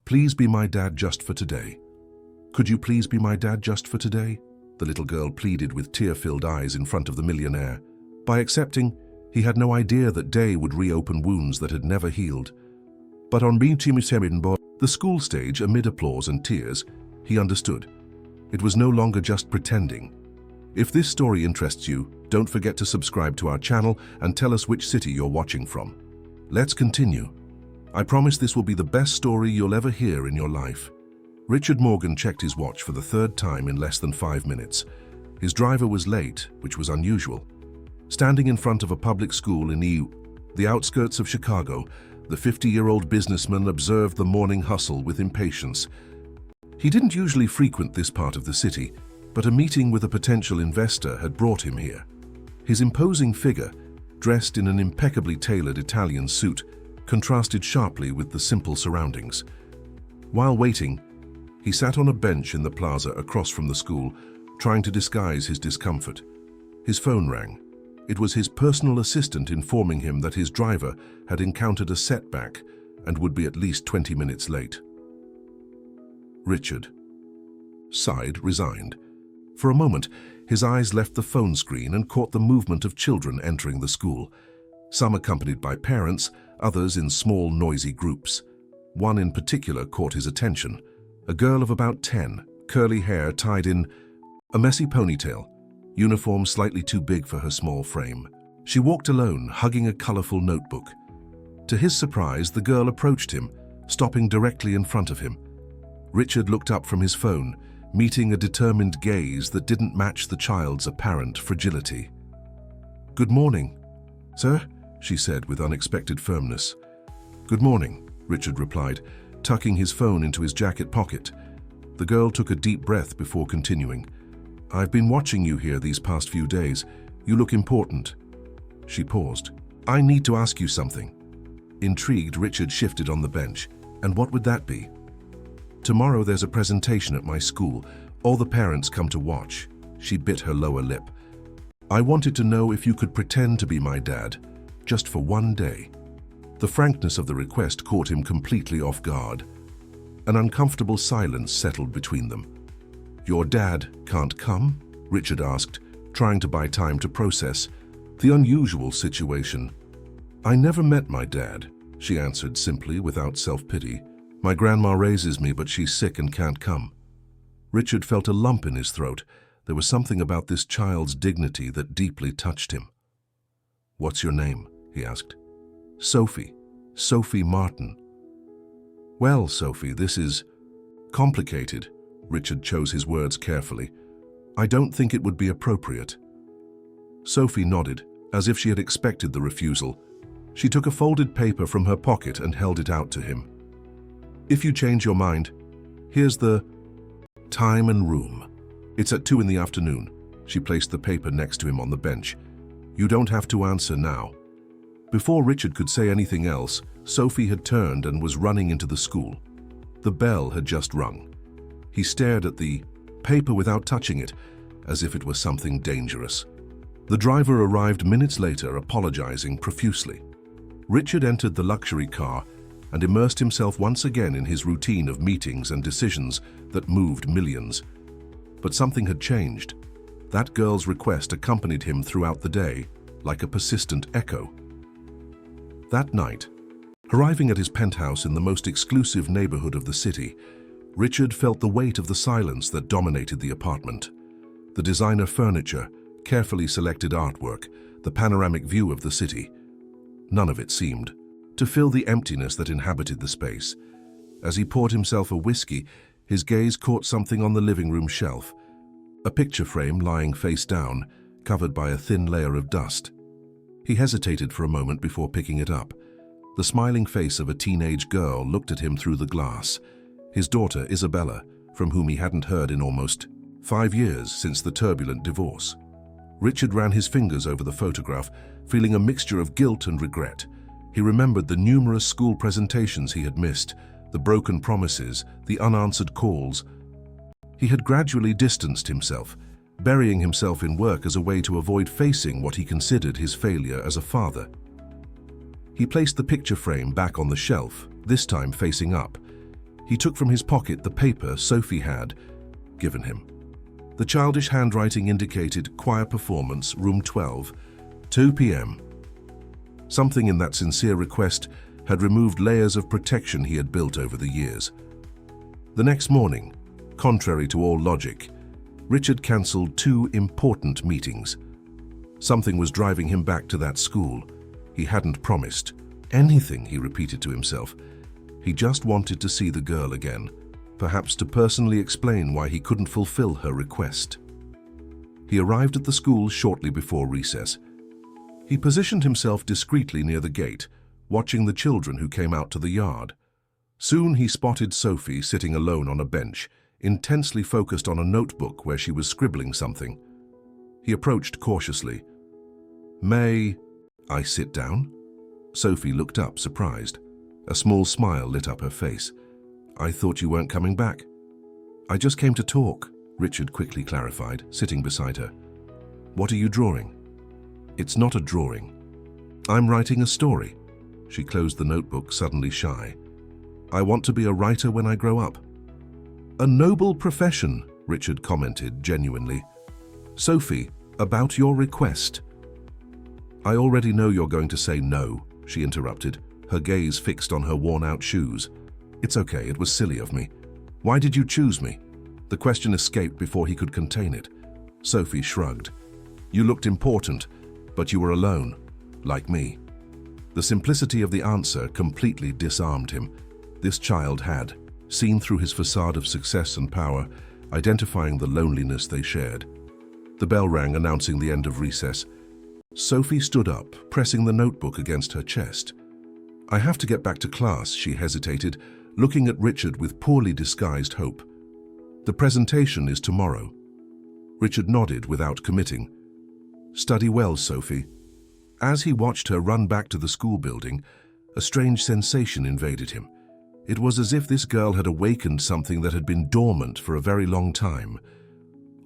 Please be my dad just for today. Could you please be my dad just for today? The little girl pleaded with tear-filled eyes in front of the millionaire. By accepting, he had no idea that Day would reopen wounds that had never healed. But on reaching the school stage amid applause and tears, he understood. It was no longer just pretending. If this story interests you, don't forget to subscribe to our channel and tell us which city you're watching from. Let's continue. I promise this will be the best story you'll ever hear in your life. Richard Morgan checked his watch for the third time in less than 5 minutes. His driver was late, which was unusual. Standing in front of a public school in the outskirts of Chicago, the 50-year-old businessman observed the morning hustle with impatience. He didn't usually frequent this part of the city, but a meeting with a potential investor had brought him here. His imposing figure, dressed in an impeccably tailored Italian suit, contrasted sharply with the simple surroundings. While waiting, he sat on a bench in the plaza across from the school, trying to disguise his discomfort. His phone rang. It was his personal assistant informing him that his driver had encountered a setback and would be at least 20 minutes late. Richard sighed, resigned. For a moment, his eyes left the phone screen and caught the movement of children entering the school. Some accompanied by parents, others in small, noisy groups. One in particular caught his attention. A girl of about 10, curly hair tied in a messy ponytail, uniform slightly too big for her small frame. She walked alone, hugging a colorful notebook. To his surprise, the girl approached him, stopping directly in front of him. Richard looked up from his phone, meeting a determined gaze that didn't match the child's apparent fragility. "Good morning, sir," she said with unexpected firmness. "Good morning," Richard replied, tucking his phone into his jacket pocket. The girl took a deep breath before continuing. "I've been watching you here these past few days. You look important." She paused. "I need to ask you something." Intrigued, Richard shifted on the bench. "And what would that be?" "Tomorrow there's a presentation at my school. All the parents come to watch." She bit her lower lip. "I wanted to know if you could pretend to be my dad, just for one day." The frankness of the request caught him completely off guard. An uncomfortable silence settled between them. "Your dad can't come?" Richard asked, trying to buy time to process the unusual situation. "I never met my dad," she answered simply, without self-pity. "My grandma raises me, but she's sick and can't come." Richard felt a lump in his throat. There was something about this child's dignity that deeply touched him. "What's your name?" he asked. "Sophie. Sophie Martin." "Well, Sophie, this is complicated." Richard chose his words carefully. "I don't think it would be appropriate." Sophie nodded, as if she had expected the refusal. She took a folded paper from her pocket and held it out to him. "If you change your mind, here's the time and room. It's at 2 in the afternoon." She placed the paper next to him on the bench. "You don't have to answer now." Before Richard could say anything else, Sophie had turned and was running into the school. The bell had just rung. He stared at the paper without touching it, as if it were something dangerous. The driver arrived minutes later, apologizing profusely. Richard entered the luxury car and immersed himself once again in his routine of meetings and decisions that moved millions. But something had changed. That girl's request accompanied him throughout the day, like a persistent echo. That night, arriving at his penthouse in the most exclusive neighborhood of the city, Richard felt the weight of the silence that dominated the apartment. The designer furniture, carefully selected artwork, the panoramic view of the city. None of it seemed to fill the emptiness that inhabited the space. As he poured himself a whiskey, his gaze caught something on the living room shelf. A picture frame lying face down, covered by a thin layer of dust. He hesitated for a moment before picking it up. The smiling face of a teenage girl looked at him through the glass. His daughter, Isabella, from whom he hadn't heard in almost 5 years since the turbulent divorce. Richard ran his fingers over the photograph, feeling a mixture of guilt and regret. He remembered the numerous school presentations he had missed, the broken promises, the unanswered calls. He had gradually distanced himself, burying himself in work as a way to avoid facing what he considered his failure as a father. He placed the picture frame back on the shelf, this time facing up. He took from his pocket the paper Sophie had given him. The childish handwriting indicated choir performance, room 12, 2 p.m. Something in that sincere request had removed layers of protection he had built over the years. The next morning, contrary to all logic, Richard cancelled 2 important meetings. Something was driving him back to that school. He hadn't promised anything, he repeated to himself. He just wanted to see the girl again, perhaps to personally explain why he couldn't fulfill her request. He arrived at the school shortly before recess. He positioned himself discreetly near the gate, watching the children who came out to the yard. Soon he spotted Sophie sitting alone on a bench, intensely focused on a notebook where she was scribbling something. He approached cautiously. "May I sit down?" Sophie looked up, surprised. A small smile lit up her face. "I thought you weren't coming back." "I just came to talk," Richard quickly clarified, sitting beside her. "What are you drawing?" "It's not a drawing. I'm writing a story." She closed the notebook, suddenly shy. "I want to be a writer when I grow up." "A noble profession," Richard commented genuinely. "Sophie, about your request." "I already know you're going to say no," she interrupted, her gaze fixed on her worn-out shoes. "It's okay, it was silly of me. Why did you choose me?" The question escaped before he could contain it. Sophie shrugged. "You looked important, but you were alone, like me." The simplicity of the answer completely disarmed him. This child had, seen through his facade of success and power, identifying the loneliness they shared. The bell rang, announcing the end of recess. Sophie stood up, pressing the notebook against her chest. "I have to get back to class," she hesitated, looking at Richard with poorly disguised hope. "The presentation is tomorrow." Richard nodded without committing. "Study well, Sophie." As he watched her run back to the school building, a strange sensation invaded him. It was as if this girl had awakened something that had been dormant for a very long time.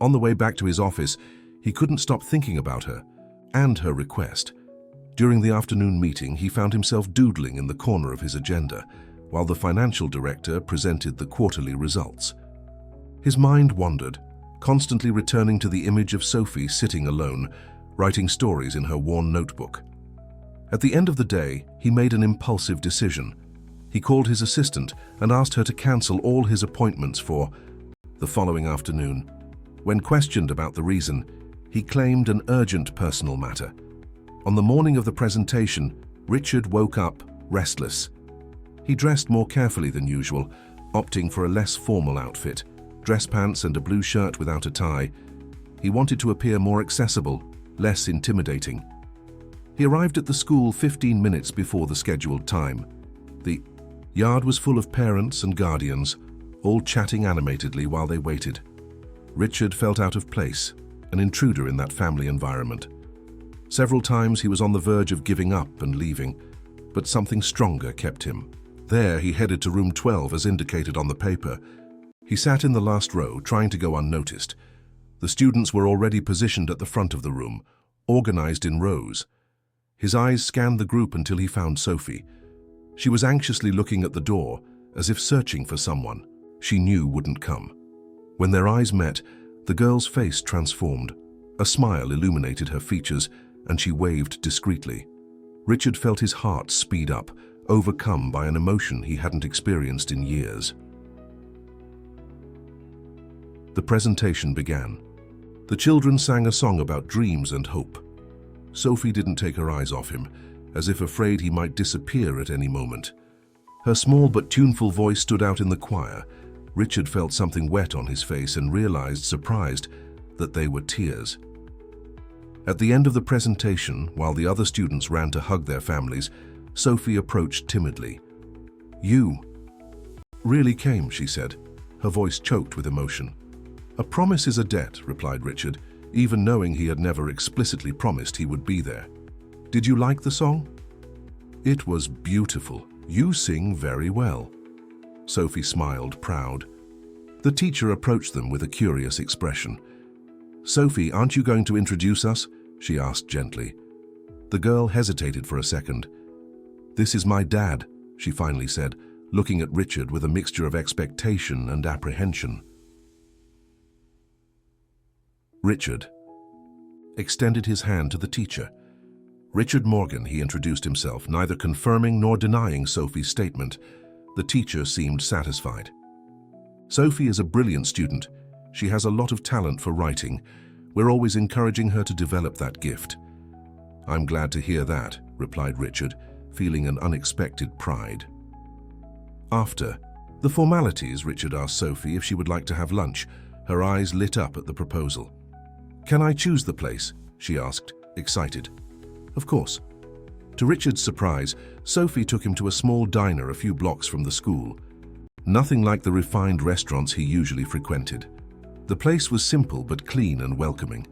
On the way back to his office, he couldn't stop thinking about her and her request. During the afternoon meeting, he found himself doodling in the corner of his agenda, while the financial director presented the quarterly results. His mind wandered, constantly returning to the image of Sophie sitting alone, writing stories in her worn notebook. At the end of the day, he made an impulsive decision. He called his assistant and asked her to cancel all his appointments for the following afternoon. When questioned about the reason, he claimed an urgent personal matter. On the morning of the presentation, Richard woke up restless. He dressed more carefully than usual, opting for a less formal outfit, dress pants and a blue shirt without a tie. He wanted to appear more accessible, less intimidating. He arrived at the school 15 minutes before the scheduled time. The yard was full of parents and guardians, all chatting animatedly while they waited. Richard felt out of place, an intruder in that family environment. Several times he was on the verge of giving up and leaving, but something stronger kept him. There he headed to room 12 as indicated on the paper. He sat in the last row, trying to go unnoticed. The students were already positioned at the front of the room, organized in rows. His eyes scanned the group until he found Sophie. She was anxiously looking at the door, as if searching for someone she knew wouldn't come. When their eyes met, the girl's face transformed. A smile illuminated her features, and she waved discreetly. Richard felt his heart speed up, overcome by an emotion he hadn't experienced in years. The presentation began. The children sang a song about dreams and hope. Sophie didn't take her eyes off him, as if afraid he might disappear at any moment. Her small but tuneful voice stood out in the choir. Richard felt something wet on his face and realized, surprised, that they were tears. At the end of the presentation, while the other students ran to hug their families, Sophie approached timidly. "You really came," she said, her voice choked with emotion. "A promise is a debt," replied Richard, even knowing he had never explicitly promised he would be there. "Did you like the song?" "It was beautiful. You sing very well." Sophie smiled, proud. The teacher approached them with a curious expression. "Sophie, aren't you going to introduce us?" she asked gently. The girl hesitated for a second. "This is my dad," she finally said, looking at Richard with a mixture of expectation and apprehension. Richard extended his hand to the teacher. Richard Morgan, he introduced himself, neither confirming nor denying Sophie's statement. The teacher seemed satisfied. Sophie is a brilliant student. She has a lot of talent for writing. We're always encouraging her to develop that gift. I'm glad to hear that, replied Richard, feeling an unexpected pride. After the formalities, Richard asked Sophie if she would like to have lunch. Her eyes lit up at the proposal. Can I choose the place? She asked, excited. Of course. To Richard's surprise, Sophie took him to a small diner a few blocks from the school. Nothing like the refined restaurants he usually frequented. The place was simple but clean and welcoming.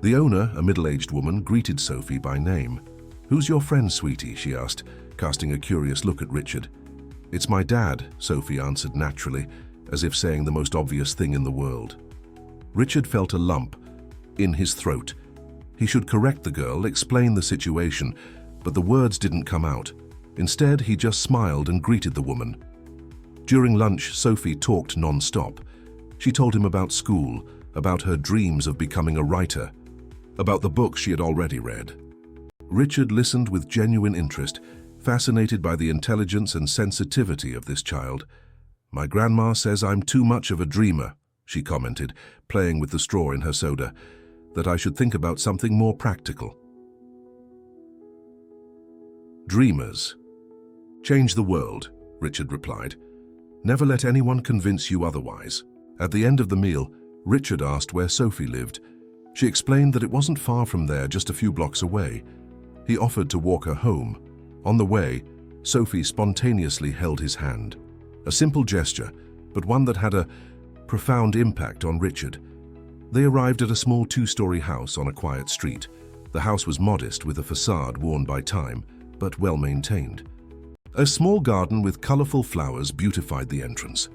The owner, a middle-aged woman, greeted Sophie by name. Who's your friend, sweetie? She asked, casting a curious look at Richard. It's my dad, Sophie answered naturally, as if saying the most obvious thing in the world. Richard felt a lump in his throat. He should correct the girl, explain the situation, but the words didn't come out. Instead, he just smiled and greeted the woman. During lunch, Sophie talked non-stop. She told him about school, about her dreams of becoming a writer, about the books she had already read. Richard listened with genuine interest, fascinated by the intelligence and sensitivity of this child. My grandma says I'm too much of a dreamer, she commented, playing with the straw in her soda, that I should think about something more practical. Dreamers change the world, Richard replied. Never let anyone convince you otherwise. At the end of the meal, Richard asked where Sophie lived. She explained that it wasn't far from there, just a few blocks away. He offered to walk her home. On the way, Sophie spontaneously held his hand. A simple gesture, but one that had a profound impact on Richard. They arrived at a small two-story house on a quiet street. The house was modest, with a facade worn by time, but well-maintained. A small garden with colorful flowers beautified the entrance.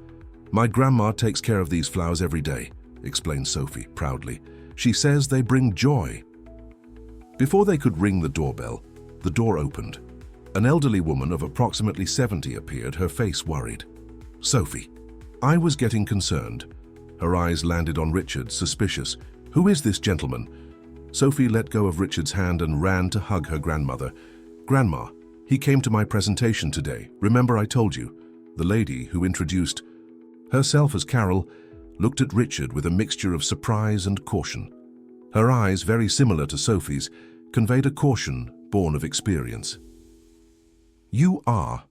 My grandma takes care of these flowers every day, explained Sophie proudly. She says they bring joy. Before they could ring the doorbell, the door opened. An elderly woman of approximately 70 appeared, her face worried. Sophie. I was getting concerned. Her eyes landed on Richard, suspicious. Who is this gentleman? Sophie let go of Richard's hand and ran to hug her grandmother. Grandma, he came to my presentation today. Remember I told you? The lady who introduced herself as Carol looked at Richard with a mixture of surprise and caution. Her eyes, very similar to Sophie's, conveyed a caution born of experience. You are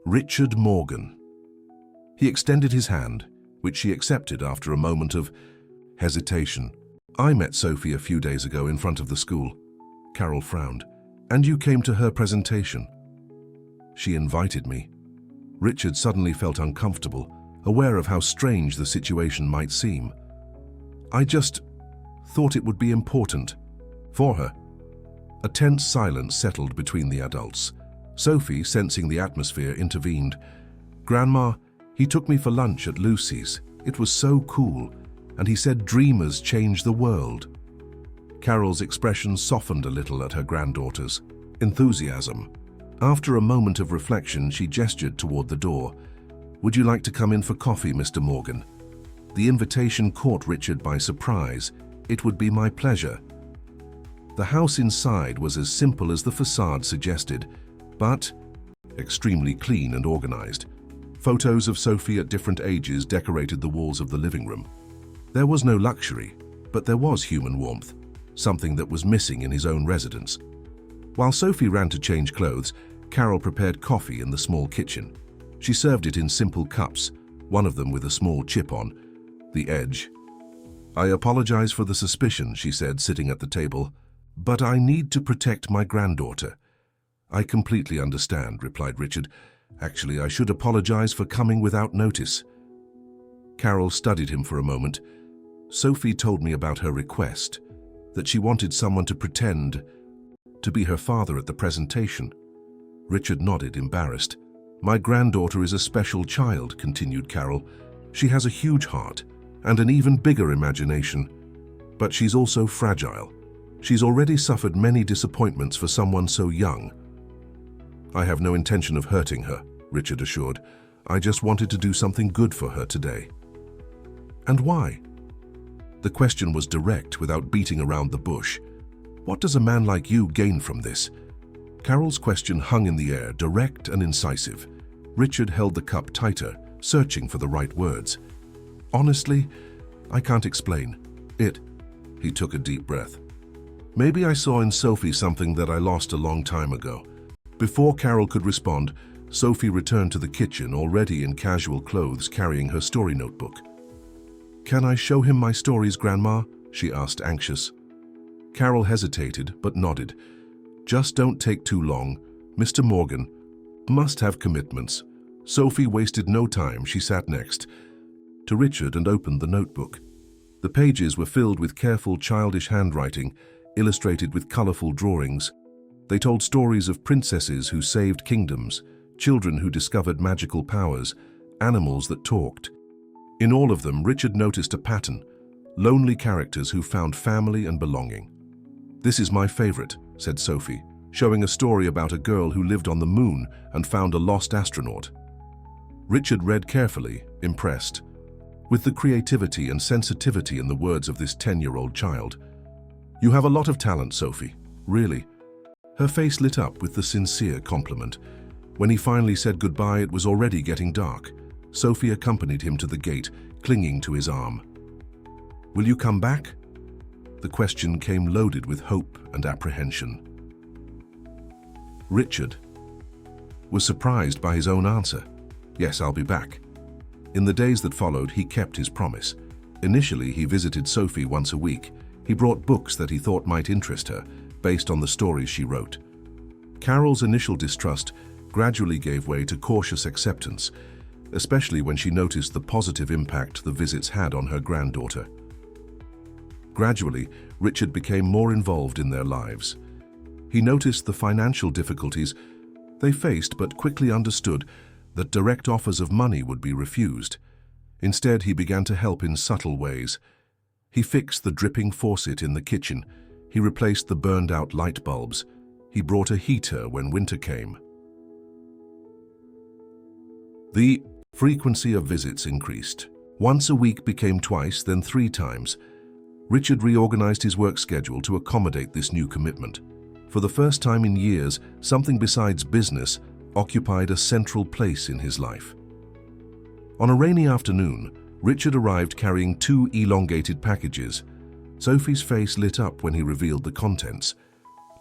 Richard Morgan. He extended his hand, which she accepted after a moment of hesitation. I met Sophie a few days ago in front of the school. Carol frowned. And you came to her presentation. She invited me. Richard suddenly felt uncomfortable, aware of how strange the situation might seem. I just thought it would be important for her. A tense silence settled between the adults. Sophie, sensing the atmosphere, intervened. Grandma, he took me for lunch at Lucy's. It was so cool, and he said dreamers change the world. Carol's expression softened a little at her granddaughter's enthusiasm. After a moment of reflection, she gestured toward the door. Would you like to come in for coffee, Mr. Morgan? The invitation caught Richard by surprise. It would be my pleasure. The house inside was as simple as the facade suggested, but extremely clean and organized. Photos of Sophie at different ages decorated the walls of the living room. There was no luxury, but there was human warmth, something that was missing in his own residence. While Sophie ran to change clothes, Carol prepared coffee in the small kitchen. She served it in simple cups, one of them with a small chip on the edge. I apologize for the suspicion, she said, sitting at the table, but I need to protect my granddaughter. I completely understand, replied Richard. Actually, I should apologize for coming without notice. Carol studied him for a moment. Sophie told me about her request, that she wanted someone to pretend to be her father at the presentation. Richard nodded, embarrassed. My granddaughter is a special child, continued Carol. She has a huge heart and an even bigger imagination, but she's also fragile. She's already suffered many disappointments for someone so young. I have no intention of hurting her, Richard assured. "I just wanted to do something good for her today." "And why?" The question was direct without beating around the bush. "What does a man like you gain from this?" Carol's question hung in the air, direct and incisive. Richard held the cup tighter, searching for the right words. "Honestly, I can't explain. He took a deep breath. "Maybe I saw in Sophie something that I lost a long time ago." Before Carol could respond, Sophie returned to the kitchen, already in casual clothes, carrying her story notebook. "Can I show him my stories, Grandma?" she asked, anxious. Carol hesitated, but nodded. "Just don't take too long. Mr. Morgan must have commitments." Sophie wasted no time. She sat next to Richard and opened the notebook. The pages were filled with careful, childish handwriting, illustrated with colorful drawings. They told stories of princesses who saved kingdoms, children who discovered magical powers, animals that talked. In all of them, Richard noticed a pattern: lonely characters who found family and belonging. "This is my favorite," said Sophie, showing a story about a girl who lived on the moon and found a lost astronaut. Richard read carefully, impressed with the creativity and sensitivity in the words of this 10-year-old child. "You have a lot of talent, Sophie, really." Her face lit up with the sincere compliment. When he finally said goodbye, it was already getting dark. Sophie accompanied him to the gate, clinging to his arm. "Will you come back?" The question came loaded with hope and apprehension. Richard was surprised by his own answer. "Yes, I'll be back." In the days that followed, he kept his promise. Initially, he visited Sophie once a week. He brought books that he thought might interest her, based on the stories she wrote. Carol's initial distrust gradually gave way to cautious acceptance, especially when she noticed the positive impact the visits had on her granddaughter. Gradually, Richard became more involved in their lives. He noticed the financial difficulties they faced, but quickly understood that direct offers of money would be refused. Instead, he began to help in subtle ways. He fixed the dripping faucet in the kitchen. He replaced the burned-out light bulbs. He brought a heater when winter came. The frequency of visits increased. Once a week became twice, then 3 times. Richard reorganized his work schedule to accommodate this new commitment. For the first time in years, something besides business occupied a central place in his life. On a rainy afternoon, Richard arrived carrying 2 elongated packages. Sophie's face lit up when he revealed the contents: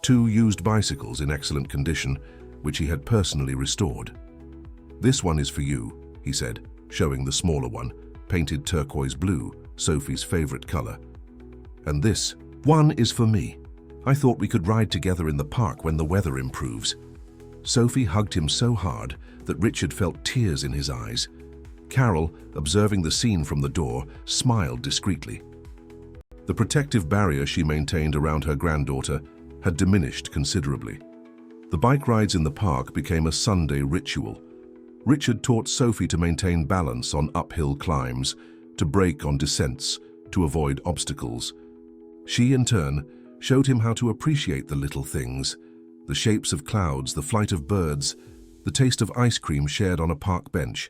2 used bicycles in excellent condition, which he had personally restored. "This one is for you," he said, showing the smaller one, painted turquoise blue, Sophie's favorite color. "And this one is for me. I thought we could ride together in the park when the weather improves." Sophie hugged him so hard that Richard felt tears in his eyes. Carol, observing the scene from the door, smiled discreetly. The protective barrier she maintained around her granddaughter had diminished considerably. The bike rides in the park became a Sunday ritual. Richard taught Sophie to maintain balance on uphill climbs, to brake on descents, to avoid obstacles. She, in turn, showed him how to appreciate the little things: the shapes of clouds, the flight of birds, the taste of ice cream shared on a park bench.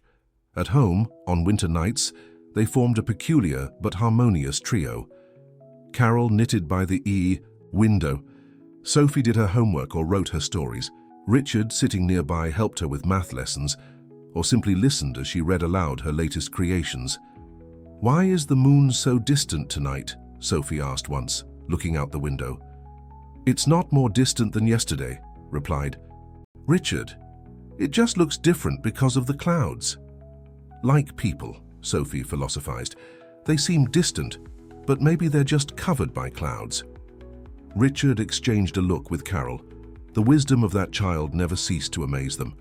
At home, on winter nights, they formed a peculiar but harmonious trio. Carol knitted by the window. Sophie did her homework or wrote her stories. Richard, sitting nearby, helped her with math lessons, or simply listened as she read aloud her latest creations. "Why is the moon so distant tonight?" Sophie asked once, looking out the window. "It's not more distant than yesterday," replied Richard. "It just looks different because of the clouds." "Like people," Sophie philosophized. "They seem distant, but maybe they're just covered by clouds." Richard exchanged a look with Carol. The wisdom of that child never ceased to amaze them.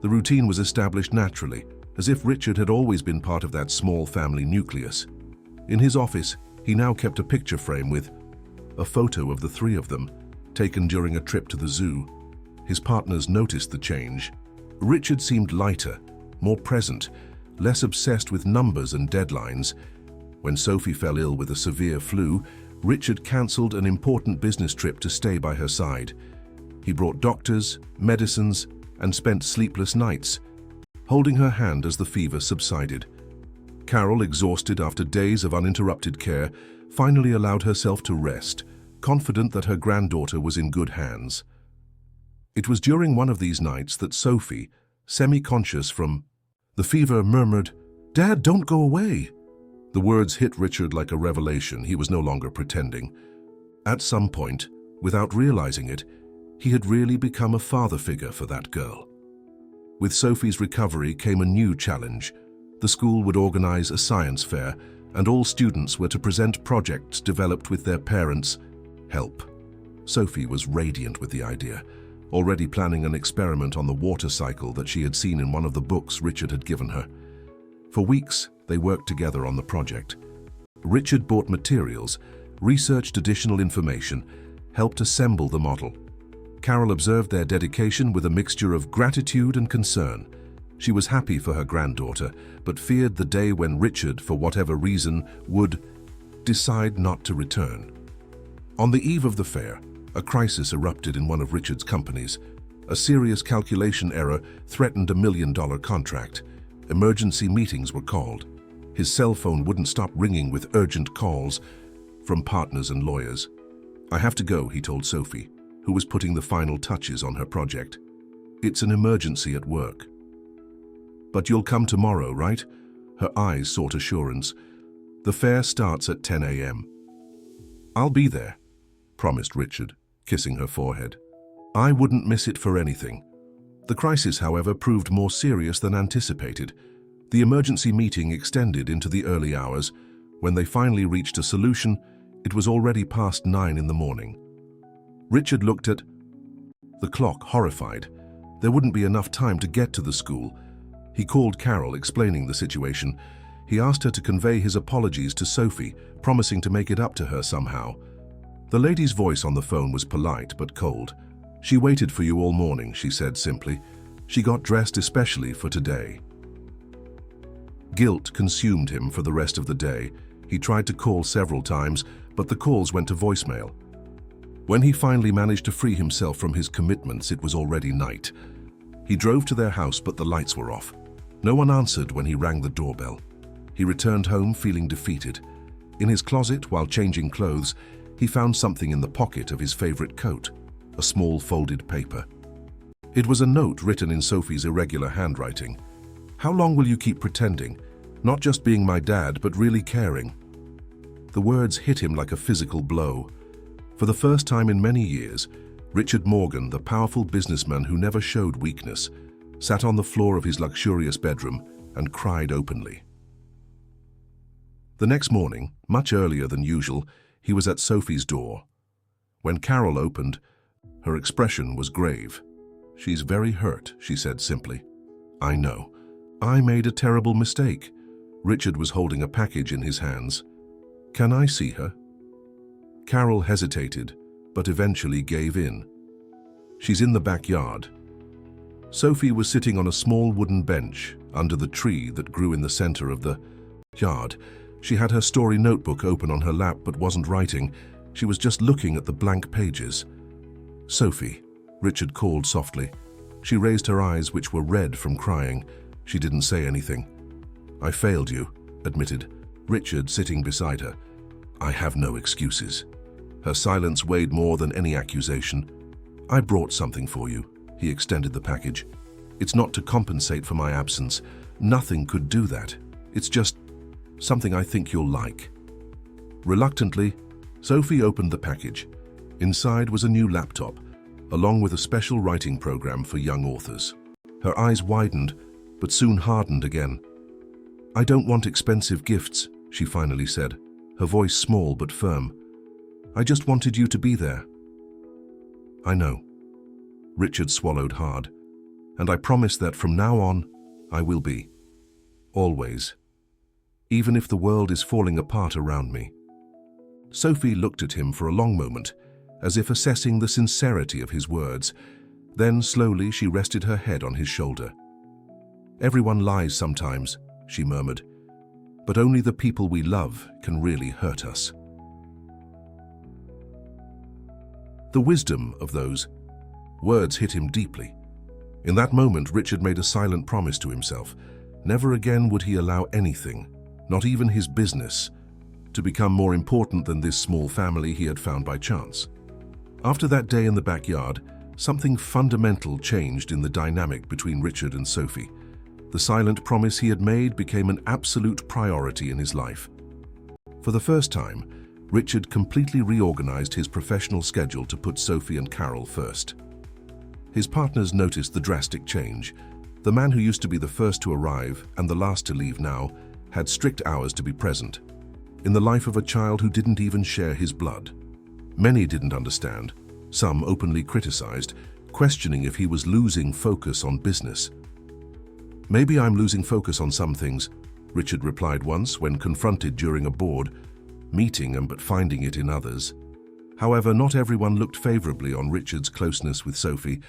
The routine was established naturally, as if Richard had always been part of that small family nucleus. In his office, he now kept a picture frame with a photo of the 3 of them, taken during a trip to the zoo. His partners noticed the change. Richard seemed lighter, more present, less obsessed with numbers and deadlines. When Sophie fell ill with a severe flu, Richard cancelled an important business trip to stay by her side. He brought doctors, medicines, and spent sleepless nights, holding her hand as the fever subsided. Carol, exhausted after days of uninterrupted care, finally allowed herself to rest, confident that her granddaughter was in good hands. It was during one of these nights that Sophie, semi-conscious from the fever, murmured, "Dad, don't go away." The words hit Richard like a revelation. He was no longer pretending. At some point, without realizing it, he had really become a father figure for that girl. With Sophie's recovery came a new challenge. The school would organize a science fair, and all students were to present projects developed with their parents' help. Sophie was radiant with the idea, already planning an experiment on the water cycle that she had seen in one of the books Richard had given her. For weeks, they worked together on the project. Richard bought materials, researched additional information, helped assemble the model. Carol observed their dedication with a mixture of gratitude and concern. She was happy for her granddaughter, but feared the day when Richard, for whatever reason, would decide not to return. On the eve of the fair, a crisis erupted in one of Richard's companies. A serious calculation error threatened a $1 million contract. Emergency meetings were called. His cell phone wouldn't stop ringing with urgent calls from partners and lawyers. "I have to go," he told Sophie, who was putting the final touches on her project. "It's an emergency at work." "But you'll come tomorrow, right?" Her eyes sought assurance. "The fair starts at 10 a.m. "I'll be there," promised Richard, kissing her forehead. "I wouldn't miss it for anything." The crisis, however, proved more serious than anticipated. The emergency meeting extended into the early hours. When they finally reached a solution, it was already past 9 in the morning. Richard looked at the clock, horrified. There wouldn't be enough time to get to the school. He called Carol, explaining the situation. He asked her to convey his apologies to Sophie, promising to make it up to her somehow. The lady's voice on the phone was polite but cold. "She waited for you all morning," she said simply. "She got dressed especially for today." Guilt consumed him for the rest of the day. He tried to call several times, but the calls went to voicemail. When he finally managed to free himself from his commitments, it was already night. He drove to their house, but the lights were off. No one answered when he rang the doorbell. He returned home feeling defeated. In his closet, while changing clothes, he found something in the pocket of his favorite coat, a small folded paper. It was a note written in Sophie's irregular handwriting. "How long will you keep pretending? Not just being my dad, but really caring?" The words hit him like a physical blow. For the first time in many years, Richard Morgan, the powerful businessman who never showed weakness, sat on the floor of his luxurious bedroom and cried openly. The next morning, much earlier than usual, he was at Sophie's door. When Carol opened, her expression was grave. "She's very hurt," she said simply. "I know. I made a terrible mistake." Richard was holding a package in his hands. "Can I see her?" Carol hesitated, but eventually gave in. "She's in the backyard." Sophie was sitting on a small wooden bench under the tree that grew in the center of the yard. She had her story notebook open on her lap but wasn't writing. She was just looking at the blank pages. "Sophie," Richard called softly. She raised her eyes, which were red from crying. She didn't say anything. "I failed you," admitted Richard, sitting beside her. "I have no excuses." Her silence weighed more than any accusation. "I brought something for you." He extended the package. "It's not to compensate for my absence. Nothing could do that. It's just something I think you'll like." Reluctantly, Sophie opened the package. Inside was a new laptop, along with a special writing program for young authors. Her eyes widened, but soon hardened again. "I don't want expensive gifts," she finally said, her voice small but firm. "I just wanted you to be there." "I know." Richard swallowed hard. "And I promise that from now on, I will be. Always. Even if the world is falling apart around me." Sophie looked at him for a long moment, as if assessing the sincerity of his words. Then slowly she rested her head on his shoulder. "Everyone lies sometimes," she murmured, "but only the people we love can really hurt us." The wisdom of those words hit him deeply. In that moment, Richard made a silent promise to himself. Never again would he allow anything, not even his business, to become more important than this small family he had found by chance. After that day in the backyard, something fundamental changed in the dynamic between Richard and Sophie. The silent promise he had made became an absolute priority in his life. For the first time, Richard completely reorganized his professional schedule to put Sophie and Carol first. His partners noticed the drastic change. The man who used to be the first to arrive and the last to leave now had strict hours to be present, in the life of a child who didn't even share his blood. Many didn't understand. Some openly criticized, questioning if he was losing focus on business. "Maybe I'm losing focus on some things," Richard replied once when confronted during a board meeting but finding it in others. However, not everyone looked favorably on Richard's closeness with Sophie.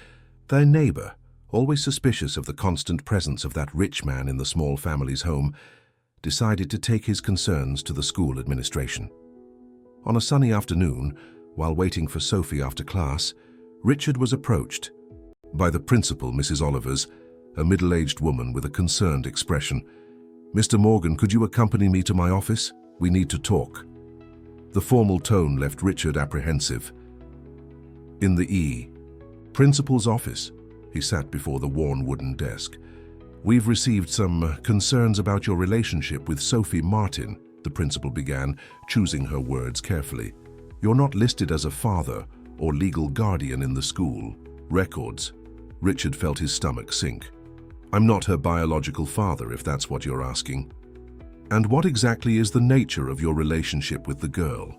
Their neighbor, always suspicious of the constant presence of that rich man in the small family's home, decided to take his concerns to the school administration. On a sunny afternoon, while waiting for Sophie after class, Richard was approached by the principal, Mrs. Olivers, a middle-aged woman with a concerned expression. "Mr. Morgan, could you accompany me to my office? We need to talk." The formal tone left Richard apprehensive. In the principal's office, he sat before the worn wooden desk. "We've received some concerns about your relationship with Sophie Martin," the principal began, choosing her words carefully. "You're not listed as a father or legal guardian in the school records." Richard felt his stomach sink. "I'm not her biological father, if that's what you're asking." "And what exactly is the nature of your relationship with the girl?"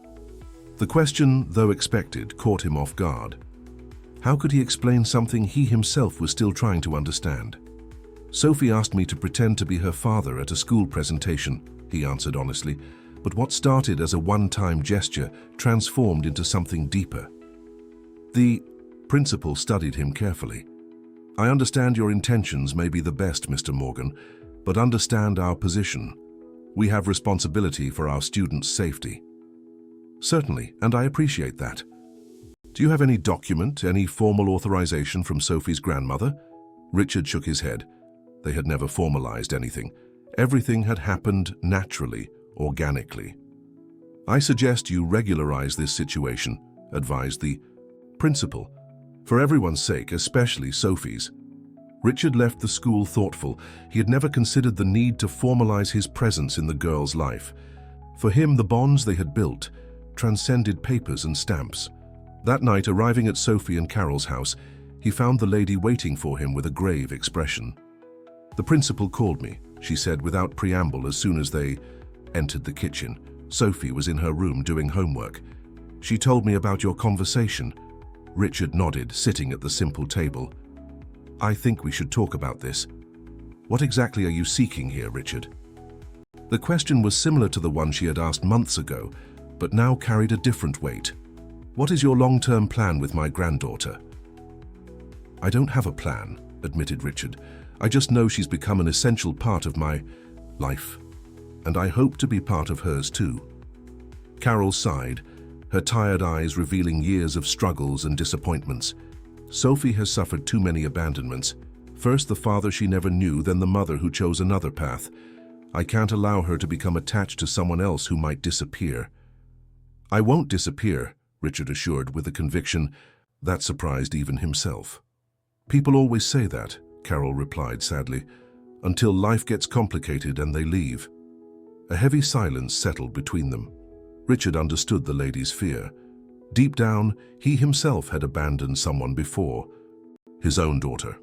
The question, though expected, caught him off guard. How could he explain something he himself was still trying to understand? "Sophie asked me to pretend to be her father at a school presentation," he answered honestly, "but what started as a one-time gesture transformed into something deeper." The principal studied him carefully. "I understand your intentions may be the best, Mr. Morgan, but understand our position. We have responsibility for our students' safety." "Certainly, and I appreciate that. Do you have any document, any formal authorization from Sophie's grandmother?" Richard shook his head. They had never formalized anything. Everything had happened naturally, organically. "I suggest you regularize this situation," advised the principal, "for everyone's sake, especially Sophie's." Richard left the school thoughtful. He had never considered the need to formalize his presence in the girl's life. For him, the bonds they had built transcended papers and stamps. That night, arriving at Sophie and Carol's house, he found the lady waiting for him with a grave expression. "The principal called me," she said without preamble as soon as they entered the kitchen. Sophie was in her room doing homework. "She told me about your conversation." Richard nodded, sitting at the simple table. "I think we should talk about this." "What exactly are you seeking here, Richard?" The question was similar to the one she had asked months ago, but now carried a different weight. "What is your long-term plan with my granddaughter?" "I don't have a plan," admitted Richard. "I just know she's become an essential part of my life, and I hope to be part of hers too." Carol sighed, her tired eyes revealing years of struggles and disappointments. Sophie has suffered too many abandonments. First the father she never knew, then the mother who chose another path. I can't allow her to become attached to someone else who might disappear. "I won't disappear," Richard assured with a conviction that surprised even himself. "People always say that," Carol replied sadly, "until life gets complicated and they leave." A heavy silence settled between them. Richard understood the lady's fear. Deep down, he himself had abandoned someone before, his own daughter.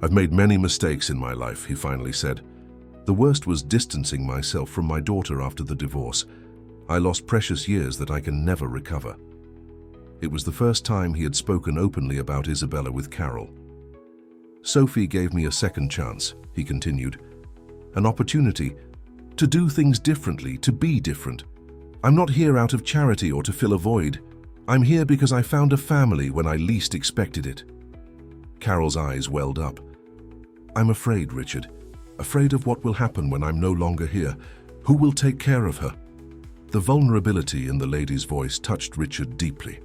"I've made many mistakes in my life," he finally said. "The worst was distancing myself from my daughter after the divorce. I lost precious years that I can never recover." It was the first time he had spoken openly about Isabella with Carol. "Sophie gave me a second chance," he continued. "An opportunity to do things differently, to be different. I'm not here out of charity or to fill a void. I'm here because I found a family when I least expected it." Carol's eyes welled up. "I'm afraid, Richard. Afraid of what will happen when I'm no longer here. Who will take care of her?" The vulnerability in the lady's voice touched Richard deeply.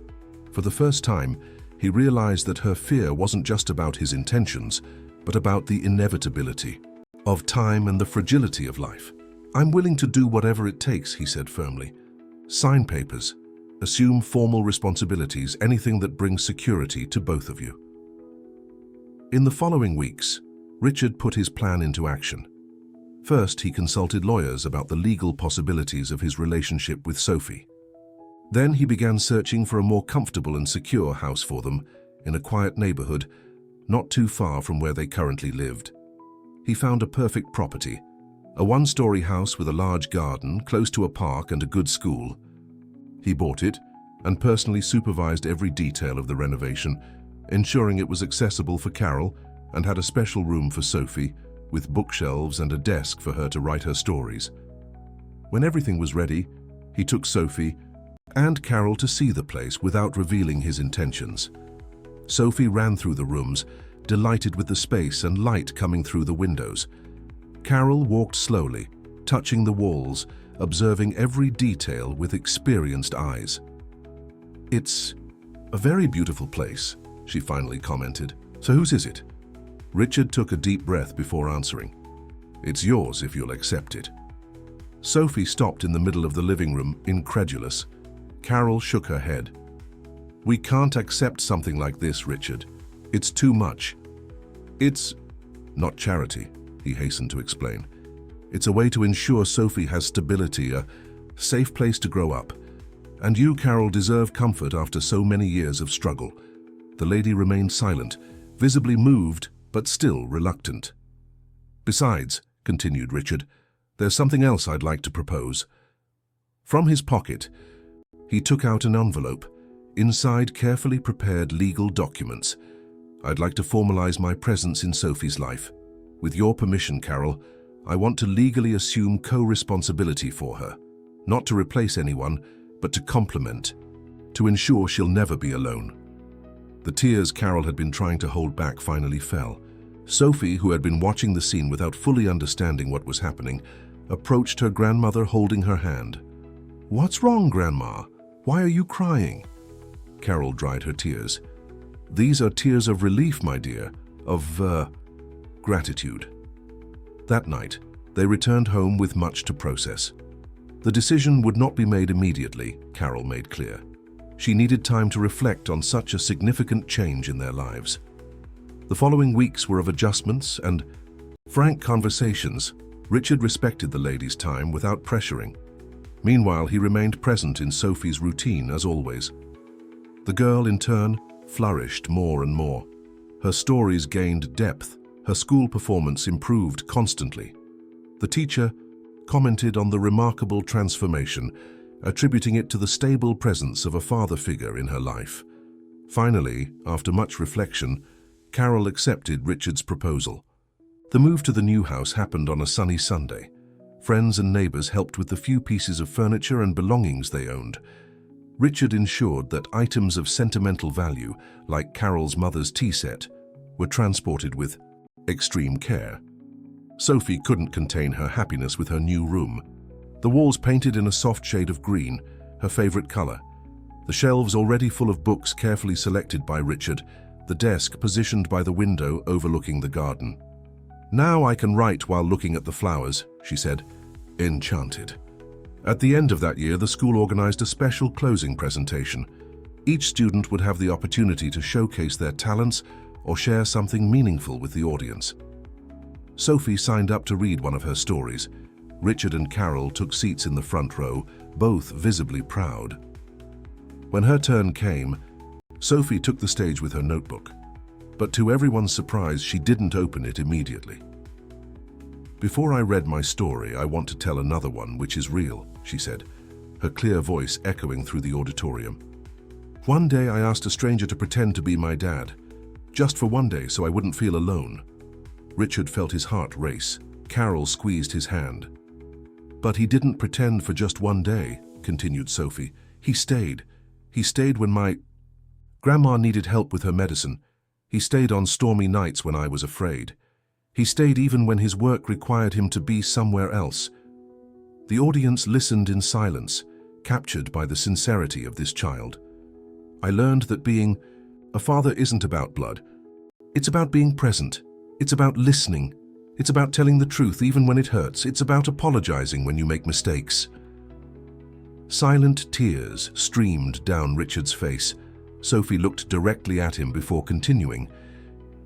For the first time, he realized that her fear wasn't just about his intentions, but about the inevitability of time and the fragility of life. "I'm willing to do whatever it takes," he said firmly. "Sign papers, assume formal responsibilities, anything that brings security to both of you." In the following weeks, Richard put his plan into action. First, he consulted lawyers about the legal possibilities of his relationship with Sophie. Then he began searching for a more comfortable and secure house for them in a quiet neighborhood not too far from where they currently lived. He found a perfect property, a one-story house with a large garden, close to a park and a good school. He bought it and personally supervised every detail of the renovation, ensuring it was accessible for Carol and had a special room for Sophie, with bookshelves and a desk for her to write her stories. When everything was ready, he took Sophie and Carol to see the place without revealing his intentions. Sophie ran through the rooms, delighted with the space and light coming through the windows. Carol walked slowly, touching the walls, observing every detail with experienced eyes. "It's a very beautiful place," she finally commented. "So whose is it?" Richard took a deep breath before answering. "It's yours if you'll accept it." Sophie stopped in the middle of the living room, incredulous. Carol shook her head. "We can't accept something like this, Richard. It's too much." "It's not charity," he hastened to explain. "It's a way to ensure Sophie has stability, a safe place to grow up. And you, Carol, deserve comfort after so many years of struggle." The lady remained silent, visibly moved, but still reluctant. "Besides," continued Richard, "there's something else I'd like to propose." From his pocket, he took out an envelope, inside carefully prepared legal documents. "I'd like to formalize my presence in Sophie's life. With your permission, Carol, I want to legally assume co-responsibility for her. Not to replace anyone, but to complement, to ensure she'll never be alone." The tears Carol had been trying to hold back finally fell. Sophie, who had been watching the scene without fully understanding what was happening, approached her grandmother holding her hand. "What's wrong, Grandma? Why are you crying?" Carol dried her tears. "These are tears of relief, my dear, of, gratitude." That night, they returned home with much to process. The decision would not be made immediately, Carol made clear. She needed time to reflect on such a significant change in their lives. The following weeks were of adjustments and frank conversations. Richard respected the lady's time without pressuring. Meanwhile, he remained present in Sophie's routine as always. The girl, in turn, flourished more and more. Her stories gained depth. Her school performance improved constantly. The teacher commented on the remarkable transformation, attributing it to the stable presence of a father figure in her life. Finally, after much reflection, Carol accepted Richard's proposal. The move to the new house happened on a sunny Sunday. Friends and neighbors helped with the few pieces of furniture and belongings they owned. Richard ensured that items of sentimental value, like Carol's mother's tea set, were transported with extreme care. Sophie couldn't contain her happiness with her new room. The walls painted in a soft shade of green, her favorite color. The shelves already full of books carefully selected by Richard, the desk positioned by the window overlooking the garden. "Now I can write while looking at the flowers," she said, enchanted. At the end of that year, the school organized a special closing presentation. Each student would have the opportunity to showcase their talents or share something meaningful with the audience. Sophie signed up to read one of her stories. Richard and Carol took seats in the front row, both visibly proud. When her turn came, Sophie took the stage with her notebook. But to everyone's surprise, she didn't open it immediately. "Before I read my story, I want to tell another one which is real," she said, her clear voice echoing through the auditorium. "One day I asked a stranger to pretend to be my dad, just for one day so I wouldn't feel alone." Richard felt his heart race. Carol squeezed his hand. "But he didn't pretend for just one day," continued Sophie. He stayed. He stayed when my grandma needed help with her medicine. He stayed on stormy nights when I was afraid. He stayed even when his work required him to be somewhere else." The audience listened in silence, captured by the sincerity of this child. "I learned that being A father isn't about blood. It's about being present. It's about listening. It's about telling the truth even when it hurts. It's about apologizing when you make mistakes. Silent tears streamed down Richard's face. Sophie looked directly at him before continuing.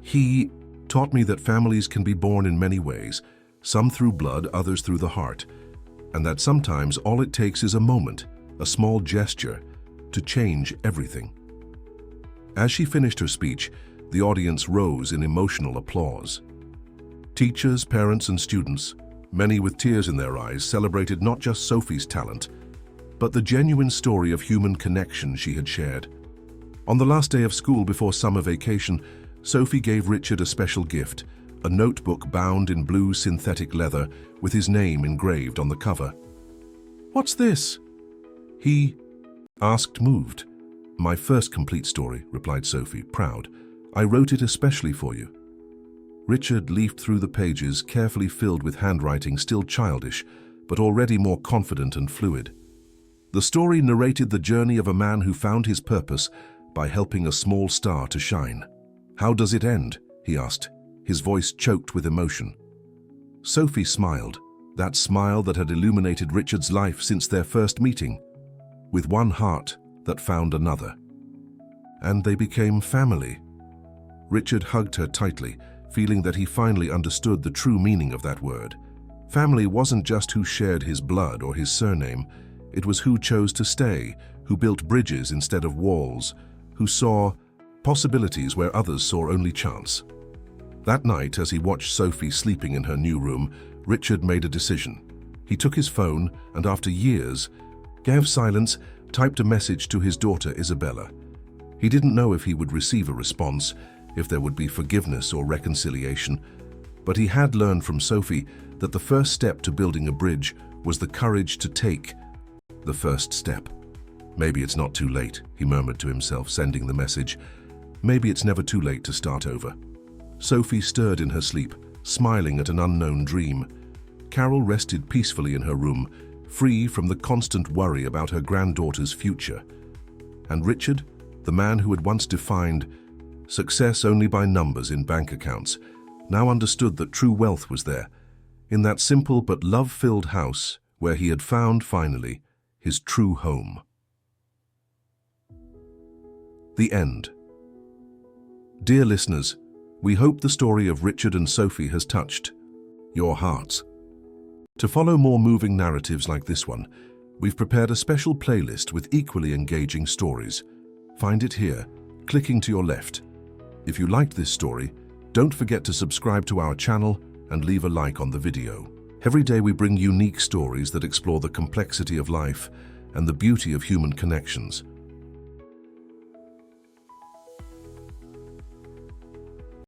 He taught me that families can be born in many ways, some through blood, others through the heart, and that sometimes all it takes is a moment, a small gesture, to change everything. As she finished her speech, the audience rose in emotional applause. Teachers, parents, and students, many with tears in their eyes, celebrated not just Sophie's talent, but the genuine story of human connection she had shared. On the last day of school before summer vacation, Sophie gave Richard a special gift, a notebook bound in blue synthetic leather with his name engraved on the cover. "What's this?" he asked, moved. "My first complete story," replied Sophie, proud. "I wrote it especially for you." Richard leafed through the pages, carefully filled with handwriting still childish, but already more confident and fluid. The story narrated the journey of a man who found his purpose by helping a small star to shine. "How does it end?" he asked, his voice choked with emotion. Sophie smiled, that smile that had illuminated Richard's life since their first meeting, with one heart that found another. And they became family. Richard hugged her tightly, feeling that he finally understood the true meaning of that word. Family wasn't just who shared his blood or his surname, it was who chose to stay, who built bridges instead of walls, who saw possibilities where others saw only chance. That night, as he watched Sophie sleeping in her new room, Richard made a decision. He took his phone and, after years, gave silence, typed a message to his daughter Isabella. He didn't know if he would receive a response, if there would be forgiveness or reconciliation, but he had learned from Sophie that the first step to building a bridge was the courage to take the first step. "Maybe it's not too late," he murmured to himself, sending the message. "Maybe it's never too late to start over." Sophie stirred in her sleep, smiling at an unknown dream. Carol rested peacefully in her room, free from the constant worry about her granddaughter's future. And Richard, the man who had once defined success only by numbers in bank accounts, now understood that true wealth was there, in that simple but love-filled house where he had found, finally, his true home. The end. Dear listeners, we hope the story of Richard and Sophie has touched your hearts. To follow more moving narratives like this one, we've prepared a special playlist with equally engaging stories. Find it here, clicking to your left. If you liked this story, don't forget to subscribe to our channel and leave a like on the video. Every day we bring unique stories that explore the complexity of life and the beauty of human connections.